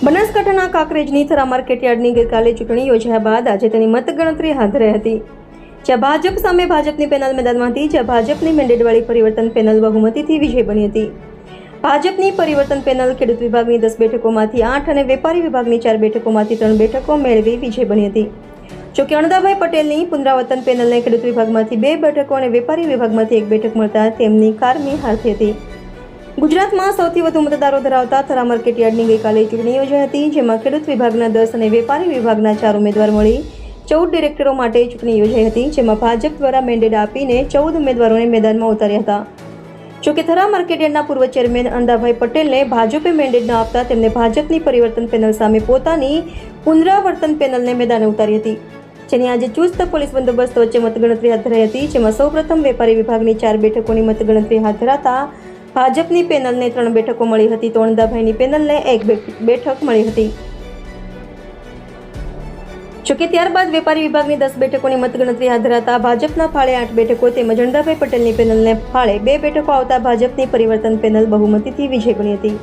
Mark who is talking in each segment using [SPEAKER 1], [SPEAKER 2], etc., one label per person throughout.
[SPEAKER 1] બનાસકાંઠાના કાંકરેજની થરા માર્કેટયાર્ડની ગઈકાલે ચૂંટણી યોજાયા બાદ આજે તેની મતગણતરી હાથ ધરાઈ હતી, જ્યાં ભાજપ સામે ભાજપની પેનલ મેદાનમાં હતી, જ્યાં ભાજપની મેન્ડેટવાળી પરિવર્તન પેનલ બહુમતીથી વિજય બની હતી। ભાજપની પરિવર્તન પેનલ ખેડૂત વિભાગની 10 બેઠકોમાંથી 8 અને વેપારી વિભાગની 4 બેઠકોમાંથી 3 બેઠકો મેળવી વિજય બની હતી। જોકે અણદાભાઈ પટેલની પુનરાવર્તન પેનલને ખેડૂત વિભાગમાંથી 2 બેઠકો અને વેપારી વિભાગમાંથી 1 બેઠક મળતા તેમની કારમી હારતી હતી। ગુજરાતમાં સૌથી વધુ મતદારો ધરાવતા થરા માર્કેટયાર્ડની ગઈકાલે ચૂંટણી યોજાઈ હતી, જેમાં ખેડૂત વિભાગના 10 અને વેપારી વિભાગના 4 ઉમેદવાર મળી 14 ડિરેક્ટરો માટે ચૂંટણી યોજાઈ હતી, જેમાં ભાજપ દ્વારા મેન્ડેટ આપીને 14 ઉમેદવારોને મેદાનમાં ઉતાર્યા હતા। જોકે થરા માર્કેટયાર્ડના પૂર્વ ચેરમેન અણદાભાઈ પટેલને ભાજપે મેન્ડેટ ન આપતા તેમને ભાજપની પરિવર્તન પેનલ સામે પોતાની પુનરાવર્તન પેનલને મેદાને ઉતારી હતી, જેની આજે ચુસ્ત પોલીસ બંદોબસ્ત વચ્ચે મતગણતરી હાથ ધરાઈ હતી, જેમાં સૌપ્રથમ વેપારી વિભાગની 4 બેઠકોની મતગણતરી હાથ ધરાતા ભાજપની પેનલને 3 બેઠકો મળી હતી, તો અણદાભાઈની પેનલને 1 બેઠક મળી હતી। જોકે ત્યારબાદ વેપારી વિભાગની 10 બેઠકોની મતગણતરી હાથ ધરાતા ભાજપના ફાળે 8 બેઠકો તેમજ અણદાભાઈ પટેલની પેનલને ફાળે 2 બેઠકો આવતા ભાજપની પરિવર્તન પેનલ બહુમતીથી વિજય બની હતી।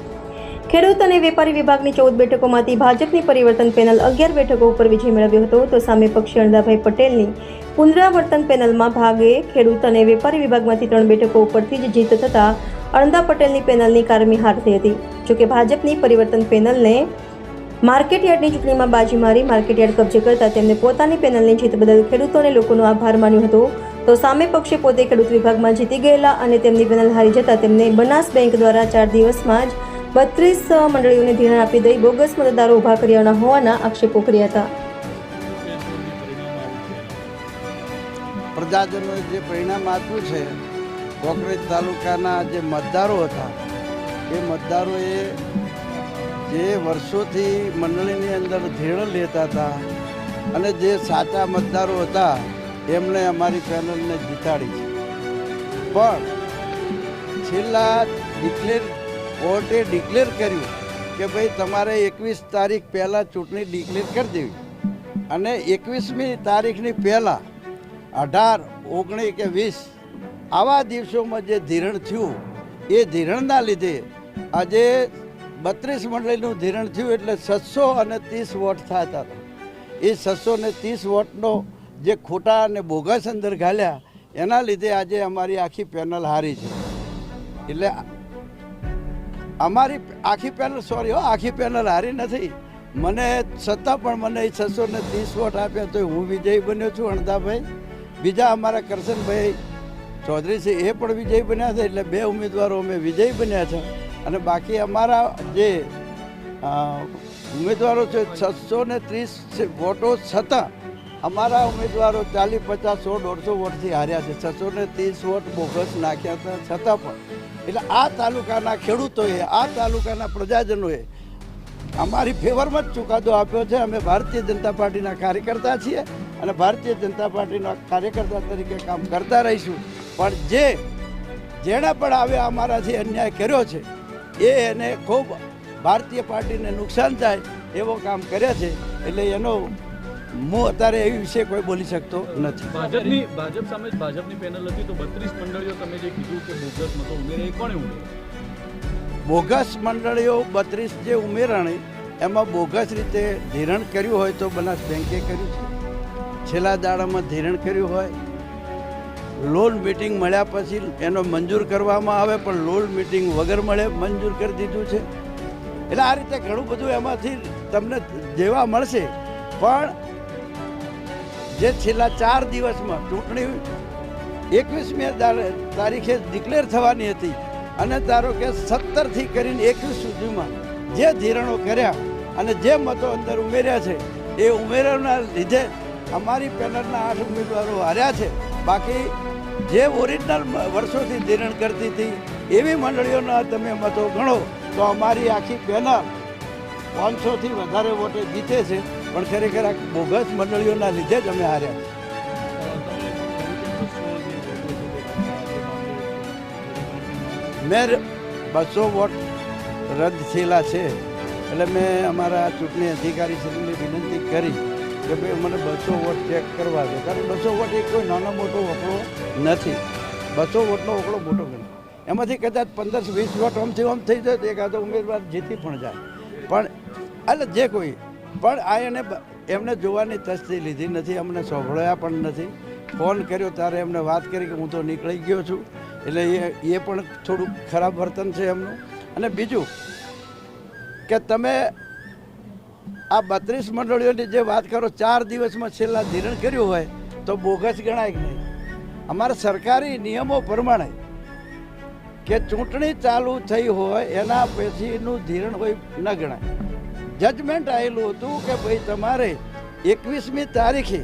[SPEAKER 1] ખેડૂત અને વેપારી વિભાગની 14 બેઠકોમાંથી ભાજપની પરિવર્તન પેનલ 11 બેઠકો ઉપર વિજય મેળવ્યો હતો, તો સામે પક્ષે અણદાભાઈ પટેલની પુનરાવર્તન પેનલમાં ભાગે ખેડૂત અને વેપારી વિભાગમાંથી 3 બેઠકો ઉપરથી જ જીત થતા અણદા પટેલની પેનલની કારમી હારતી હતી। જોકે ભાજપની પરિવર્તન પેનલને માર્કેટયાર્ડની ચૂંટણીમાં બાજી મારી માર્કેટયાર્ડ કબજે કરતા તેમને પોતાની પેનલની જીત બદલ ખેડૂતો અને લોકોનો આભાર માન્યો હતો, તો સામે પક્ષે પોતે ખેડૂત વિભાગમાં જીતી ગયેલા અને તેમની પેનલ હારી જતા તેમને બનાસ બેંક દ્વારા 4 દિવસમાં જ 32 મંડળીઓને ધિરાણ આપી દઈ બોગસ મતદારો ઊભા કર્યા હોવાના આક્ષેપો કર્યા હતા।
[SPEAKER 2] પ્રજાજનોએ જે પરિણામ આપ્યું છે, કાંકરેજ તાલુકાના જે મતદારો હતા એ મતદારોએ જે વર્ષોથી મંડળીની અંદર ધીરણ લેતા હતા અને જે સાચા મતદારો હતા એમણે અમારી પેનલને જીતાડી છે, પણ છેલ્લા કોર્ટે ડિક્લેર કર્યું કે ભાઈ તમારે 21 તારીખ પહેલાં ચૂંટણી ડિક્લેર કરી દેવી અને 21મી તારીખની પહેલાં 18, 19 કે 20 આવા દિવસોમાં જે ધીરણ થયું એ ધીરણના લીધે આજે 32 મંડળીનું ધીરણ થયું એટલે 630 વોટ થતા હતા। એ 630 વોટનો જે ખોટા અને બોગસ અંદર ઘાલ્યા એના લીધે આજે અમારી આખી પેનલ હારી છે। એટલે અમારી આખી પેનલ હારી નથી, મને છતાં પણ મને 630 વોટ આપ્યા તો હું વિજયી બન્યો છું અણદાભાઈ। બીજા અમારા કરશનભાઈ ચૌધરી છે એ પણ વિજય બન્યા છે, એટલે 2 ઉમેદવારો અમે વિજયી બન્યા છે અને બાકી અમારા જે ઉમેદવારો છે 630 વોટો છતાં અમારા ઉમેદવારો 40, 50, 100, 150 વોટથી હાર્યા છે। 630 વોટ બોગસ નાખ્યા હતા છતાં પણ। એટલે આ તાલુકાના ખેડૂતોએ, આ તાલુકાના પ્રજાજનોએ અમારી ફેવરમાં જ ચુકાદો આપ્યો છે। અમે ભારતીય જનતા પાર્ટીના કાર્યકર્તા છીએ અને ભારતીય જનતા પાર્ટીના કાર્યકર્તા તરીકે કામ કરતા રહીશું, પણ જેણે પણ આવે અમારાથી અન્યાય કર્યો છે એને ખૂબ ભારતીય પાર્ટીને નુકસાન થાય એવો કામ કર્યા છે, એટલે એનો હું અત્યારે એ વિશે કોઈ બોલી શકતો નથી।
[SPEAKER 3] ભાજપ સામે ભાજપની પેનલ હતી તો 32 મંડળીઓ તમે જે કીધું કે બોગસ મતો ઉમેરે એ કોણે ઉમેર્યા?
[SPEAKER 2] બોગસ મંડળીઓ 32 જે ઉમેરાણી એમાં બોગસ રીતે ધિરણ કર્યું હોય તો બનાસ બેંકે કર્યું છે, છેલ્લા દાડામાં ધિરણ કર્યું હોય, લોન મીટિંગ મળ્યા પછી એનો મંજૂર કરવામાં આવે પણ લોન મીટિંગ વગર મળે મંજૂર કરી દીધું છે। એટલે આ રીતે ઘણું બધું એમાંથી તમને જેવા મળશે, પણ જે છેલ્લા 4 દિવસમાં ચૂંટણી 21મી તારીખે ડિક્લેર થવાની હતી અને ધારો કે 17થી કરીને 21 સુધીમાં જે ધીરણો કર્યા અને જે મતો અંદર ઉમેર્યા છે એ ઉમેરાના લીધે અમારી પેનલના 8 ઉમેદવારો હાર્યા છે। બાકી જે ઓરિજિનલ વર્ષોથી ધીરણ કરતી હતી એવી મંડળીઓના તમે મતો ગણો તો અમારી આખી પેનલ 500થી વધારે વોટે જીતે છે, પણ ખરેખર આ બોગસ મંડળીઓના લીધે જ અમે હાર્યા છે। મેં 200 વોટ રદ થયેલા છે, એટલે મેં અમારા ચૂંટણી અધિકારીશ્રીને વિનંતી કરી કે ભાઈ મને 200 વોટ ચેક કરવા દો, કારણ 200 વોટ એ કોઈ નાનો મોટો વકડો નથી। 200 વોટનો વકડો મોટો ગણો, એમાંથી કદાચ 15-20 વોટ આમથી આમ થઈ જાય તો એકાદો ઉમેદવાર જીતી પણ જાય, પણ એટલે જે કોઈ પણ આ એમને જોવાની તસ્દી લીધી નથી, અમને સાંભળ્યા પણ નથી. ફોન કર્યો ત્યારે એમને વાત કરી કે હું તો નીકળી ગયો છું, એટલે એ પણ થોડું ખરાબ વર્તન છે એમનું. અને બીજું કે તમે આ 32 મંડળીઓની જે વાત કરો, 4 દિવસમાં છેલ્લા ધિરણ કર્યું હોય તો બોગસ ગણાય કે નહીં? અમારા સરકારી નિયમો પ્રમાણે કે ચૂંટણી ચાલુ થઈ હોય એના પછીનું ધિરણ હોય ન ગણાય. જજમેન્ટ આવેલું હતું કે ભાઈ તમારે 21મી તારીખે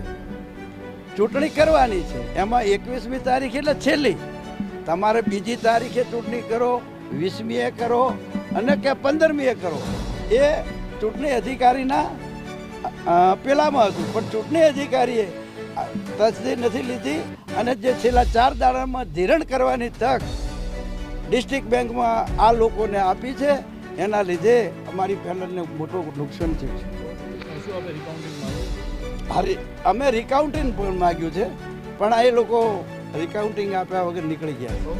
[SPEAKER 2] ચૂંટણી કરવાની છે, એમાં 21મી તારીખ એટલે છેલ્લી. તમારે બીજી તારીખે ચૂંટણી કરો, 20મીએ કરો અને કે 15મીએ કરો, એ ચૂંટણી અધિકારીના પેલામાં હતું. પણ ચૂંટણી અધિકારીએ તસદી નથી લીધી અને જે છેલ્લા 4 દાડામાં ધિરણ કરવાની તક ડિસ્ટ્રિક્ટ બેંકમાં આ લોકોને આપી છે. એના લીધે અમારી પેનલને મોટું નુકસાન થયું છે. અમે રિકાઉન્ટિંગ પણ માગ્યું છે, પણ આ એ લોકો રિકાઉન્ટિંગ આપ્યા વગર નીકળી ગયા.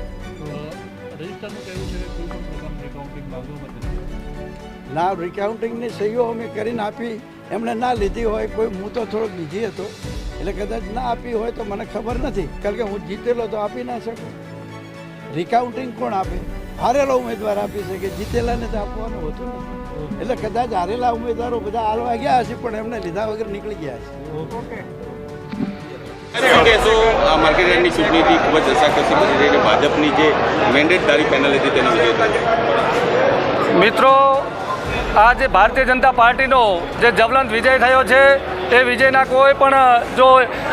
[SPEAKER 2] ના, રિકાઉન્ટિંગની સહીઓ અમે કરીને આપી, એમણે ના લીધી હોય. કોઈ હું તો થોડોક બીજી હતો એટલે કદાચ ના આપી હોય તો મને ખબર નથી, કારણ કે હું જીતેલો તો આપી ના શકું. રિકાઉન્ટિંગ કોણ આપે? હારેલો ઉમેદવાર આપી શકે, જીતેલાને તો આપવાનું હોતું નથી. એટલે કદાચ હારેલા ઉમેદવારો બધા હાલવા ગયા હશે પણ એમને લીધા વગર નીકળી ગયા છે.
[SPEAKER 4] માર્કેટયાર્ડની ચૂંટણીથી ખૂબ જ રસાકસી બની રહી છે. ભાજપની જે મેન્ડેટધારી પેનલ હતી તેનો વિજય થયો.
[SPEAKER 5] મિત્રો, આ જે ભારતીય જનતા પાર્ટીનો જે જ્વલંત વિજય થયો છે, એ વિજયના કોઈ પણ જો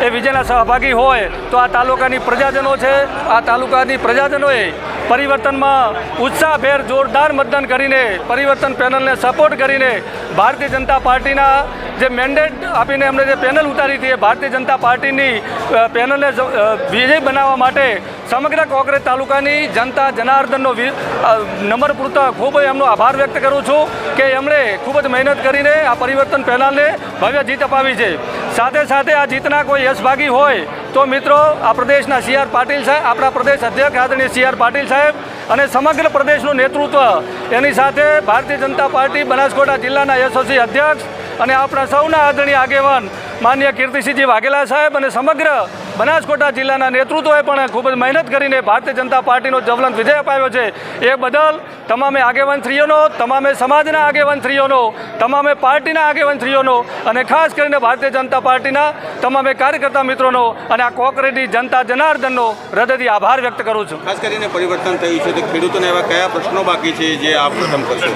[SPEAKER 5] એ વિજયના સહભાગી હોય તો આ તાલુકાની પ્રજાજનો છે. આ તાલુકાની પ્રજાજનોએ પરિવર્તનમાં ઉત્સાહભેર જોરદાર મતદાન કરીને પરિવર્તન પેનલને સપોર્ટ કરીને ભારતીય જનતા પાર્ટીના જે મેન્ડેટ આપીને એમને જે પેનલ ઉતારી હતી એ ભારતીય જનતા પાર્ટીની પેનલને વિજય બનાવવા માટે સમગ્ર કોંગ્રેસ તાલુકાની જનતા જનાર્દનનો નમ્રપૂર્વક ખૂબ એમનો આભાર વ્યક્ત કરું છું કે એમણે ખૂબ જ મહેનત કરીને આ પરિવર્તન પેનલને ભવ્ય જીત અપાવી છે. સાથે સાથે આ જીતના કોઈ યશભાગી હોય તો મિત્રો આ પ્રદેશના CR પાટીલ સાહેબ, આપણા પ્રદેશ અધ્યક્ષ આદરણીય CR પાટીલ સાહેબ અને સમગ્ર પ્રદેશનું નેતૃત્વ, એની સાથે ભારતીય જનતા પાર્ટી બનાસકાંઠા જિલ્લાના SOC અધ્યક્ષ અને આપણા સૌના આદરણીય આગેવાન માનનીય કીર્તિસિંહજી વાઘેલા સાહેબ અને સમગ્ર બનાસકાંઠા જિલ્લાના નેતૃત્વએ પણ ખૂબ જ મહેનત કરીને ભારતીય જનતા પાર્ટીનો જ્વલંત વિજય અપાવ્યો છે. એ બદલ તમામે આગેવાનશ્રીઓનો, તમામે સમાજના આગેવાનશ્રીઓનો, તમામે પાર્ટીના આગેવાનશ્રીઓનો અને ખાસ કરીને ભારતીય જનતા પાર્ટીના તમામે કાર્યકર્તા મિત્રોનો અને આ કોંગ્રેસની જનતા જનાર્દનનો હૃદયથી આભાર વ્યક્ત કરું છું.
[SPEAKER 4] ખાસ કરીને પરિવર્તન થયું છે તો ખેડૂતોને એવા કયા પ્રશ્નો બાકી છે જે આપ પ્રથમ કરશો?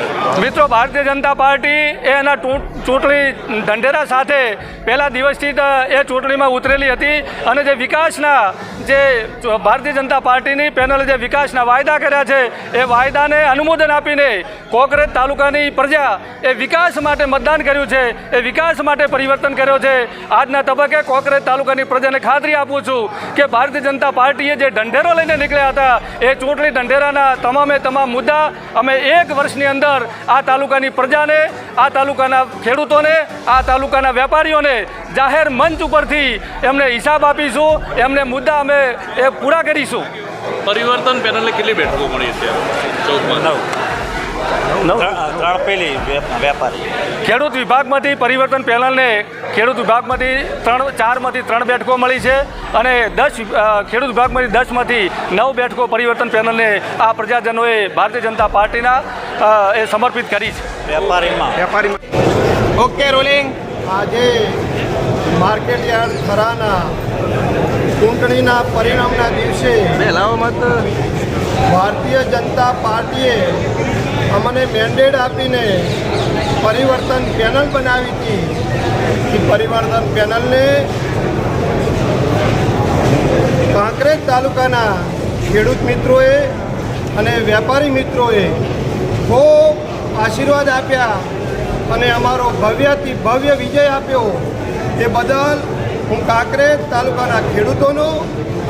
[SPEAKER 5] મિત્રો, ભારતીય જનતા પાર્ટી એના ચૂંટણી ઢંઢેરા સાથે પહેલા દિવસથી એ ચૂંટણીમાં ઉતરેલી હતી અને જે વિકાસના જે ભારતીય જનતા પાર્ટીની પેનલે જે વિકાસના વાયદા કર્યા છે એ વાયદાને અનુમોદન આપીને કોંગ્રેસ તાલુકાની પ્રજા એ વિકાસ માટે મતદાન કર્યું છે, એ વિકાસ માટે પરિવર્તન કર્યો છે. આજના તબક્કે કોંગ્રેસ તાલુકાની પ્રજાને ખાતરી આપું છું કે ભારતીય જનતા પાર્ટીએ જે ઢંઢેરો લઈને નીકળ્યા હતા એ ચૂંટણી ઢંઢેરાના તમામે તમામ મુદ્દા અમે 1 વર્ષની અંદર આ તાલુકાની પ્રજાને, આ તાલુકાના ખેડૂતોને, આ તાલુકાના વેપારીઓને જાહેર મંચ ઉપરથી એમને હિસાબ આપીશું, એમને મુદ્દા અમે એ પૂરા કરીશું.
[SPEAKER 3] પરિવર્તન પેનલને કેટલી બેઠકો મળી છે?
[SPEAKER 5] 9 ખેડૂત વિભાગમાંથી પરિવર્તન પેનલને ખેડૂત વિભાગમાંથી 4માંથી 3 બેઠકો મળી છે અને 10 ખેડૂત વિભાગમાંથી 10માંથી 9 બેઠકો પરિવર્તન પેનલને આ પ્રજાજનોએ ભારતીય જનતા પાર્ટીના એ સમર્પિત કરી છે.
[SPEAKER 6] વેપારીમાં ઓકે રોલિંગ. આજે માર્કેટયાર્ડ થરાના ચૂંટણીના પરિણામના દિવસે ભારતીય જનતા પાર્ટીએ અમને મેન્ડેટ આપીને પરિવર્તન પેનલ બનાવી હતી. એ પરિવર્તન પેનલને કાંકરેજ તાલુકાના ખેડૂત મિત્રોએ અને વેપારી મિત્રોએ ખૂબ આશીર્વાદ આપ્યા અને અમારો ભવ્યથી ભવ્ય વિજય આપ્યો. એ બદલ હું કાંકરેજ તાલુકાના ખેડૂતોનો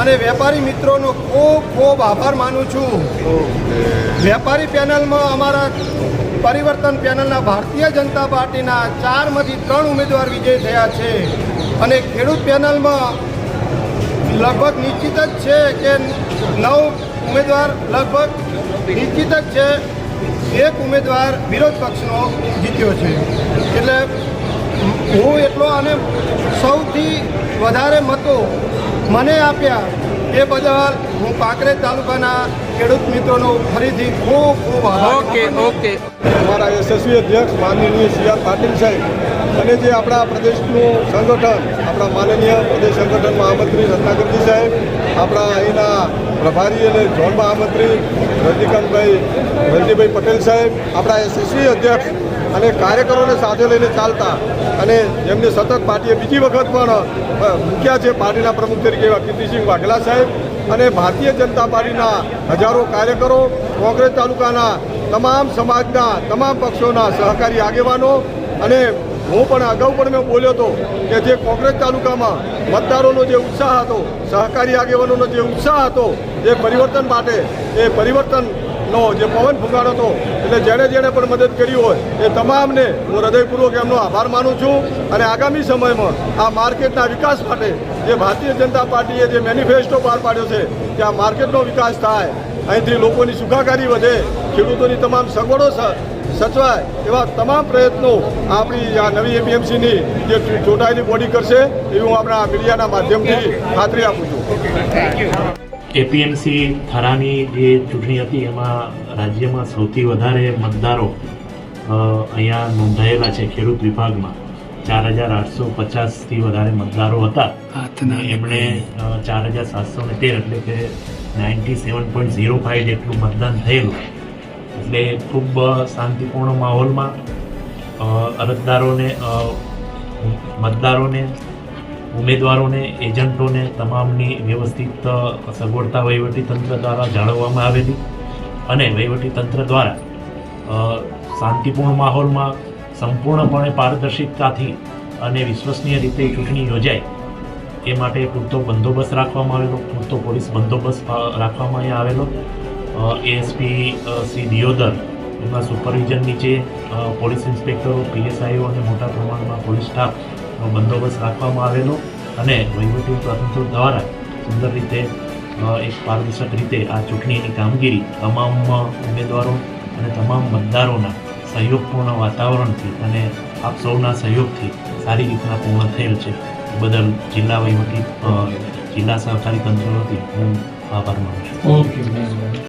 [SPEAKER 6] અને વેપારી મિત્રોનો ખૂબ ખૂબ આભાર માનું છું. વેપારી પેનલમાં અમારા પરિવર્તન પેનલના ભારતીય જનતા પાર્ટીના 4માંથી 3 ઉમેદવાર વિજય થયા છે અને ખેડૂત પેનલમાં લગભગ નિશ્ચિત જ છે કે 9 ઉમેદવાર લગભગ નિશ્ચિત જ છે. એક ઉમેદવાર વિરોધ પક્ષનો જીત્યો છે. એટલે હું એટલો અને સૌથી વધારે મતો મને આપ્યા એ બદલ હું કાંકરેજ તાલુકાના ખેડૂત મિત્રોનો ફરીથી ખૂબ ખૂબ આભાર.
[SPEAKER 7] અમારા યશસ્વી અધ્યક્ષ માનનીય સી આર પાટીલ સાહેબ અને જે આપણા પ્રદેશનું સંગઠન, આપણા માનનીય પ્રદેશ સંગઠન મહામંત્રી રત્નાકરજી સાહેબ, આપણા અહીંના પ્રભારી અને ઝોન મહામંત્રી રણજીભાઈ પટેલ સાહેબ, આપણા યશસ્વી અધ્યક્ષ અને કાર્યકરોને સાથે લઈને ચાલતા અને જેમને સતત પાર્ટીએ બીજી વખત પણ મૂક્યા છે પાર્ટીના પ્રમુખ તરીકે એવા કીર્તિસિંહ વાઘેલા સાહેબ અને ભારતીય જનતા પાર્ટીના હજારો કાર્યકરો, કોંગ્રેસ તાલુકાના તમામ સમાજના તમામ પક્ષોના સહકારી આગેવાનો અને હું પણ અગાઉ પણ મેં બોલ્યો હતો કે જે કોંગ્રેસ તાલુકામાં મતદારોનો જે ઉત્સાહ હતો, સહકારી આગેવાનોનો જે ઉત્સાહ હતો, જે પરિવર્તન માટે એ પરિવર્તનનો જે પવન ફૂંકાણો હતો, એટલે જેણે પણ મદદ કરી હોય એ તમામને હું હૃદયપૂર્વક એમનો આભાર માનું છું. અને આગામી સમયમાં આ માર્કેટના વિકાસ માટે જે ભારતીય જનતા પાર્ટીએ જે મેનિફેસ્ટો બહાર પાડ્યો છે કે આ માર્કેટનો વિકાસ થાય, અહીંથી લોકોની સુખાકારી વધે, ખેડૂતોની તમામ સગવડો સચવાય, એવા તમામ પ્રયત્નો આપણી આ નવી એપીએમસીની જે ચૂંટાયેલી બોડી કરશે એવી હું આપણા મીડિયાના માધ્યમથી ખાતરી આપું છું.
[SPEAKER 8] એપીએમસી થરાની જે ચૂંટણી હતી એમાં રાજ્યમાં સૌથી વધારે મતદારો અહીંયા નોંધાયેલા છે. ખેડૂત વિભાગમાં 4850થી વધારે મતદારો હતા. એમણે 4713 એટલે કે 97.05 જેટલું મતદાન થયેલું. એટલે ખૂબ શાંતિપૂર્ણ માહોલમાં અરજદારોને, મતદારોને, ઉમેદવારોને, એજન્ટોને તમામની વ્યવસ્થિત સગવડતા વહીવટીતંત્ર દ્વારા જાળવવામાં આવેલી અને વહીવટીતંત્ર દ્વારા શાંતિપૂર્ણ માહોલમાં સંપૂર્ણપણે પારદર્શિતાથી અને વિશ્વસનીય રીતે ચૂંટણી યોજાય એ માટે પૂરતો બંદોબસ્ત રાખવામાં આવેલો, પૂરતો પોલીસ બંદોબસ્ત રાખવામાં અહીંયા આવેલો. એએસપી શ્રી દિયોદર એમના સુપરવિઝન નીચે પોલીસ ઇન્સ્પેક્ટરો, પીએસઆઈઓ અને મોટા પ્રમાણમાં પોલીસ સ્ટાફનો બંદોબસ્ત રાખવામાં આવેલો અને વહીવટી તંત્ર દ્વારા સુંદર રીતે એક પારદર્શક રીતે આ ચૂંટણીની કામગીરી તમામ ઉમેદવારો અને તમામ મતદારોના સહયોગપૂર્ણ વાતાવરણથી અને આપ સૌના સહયોગથી સારી રીતના પૂર્ણ થયેલ છે. બદલ જિલ્લા સહકારી તંત્ર વતી હું આભાર માનું છું.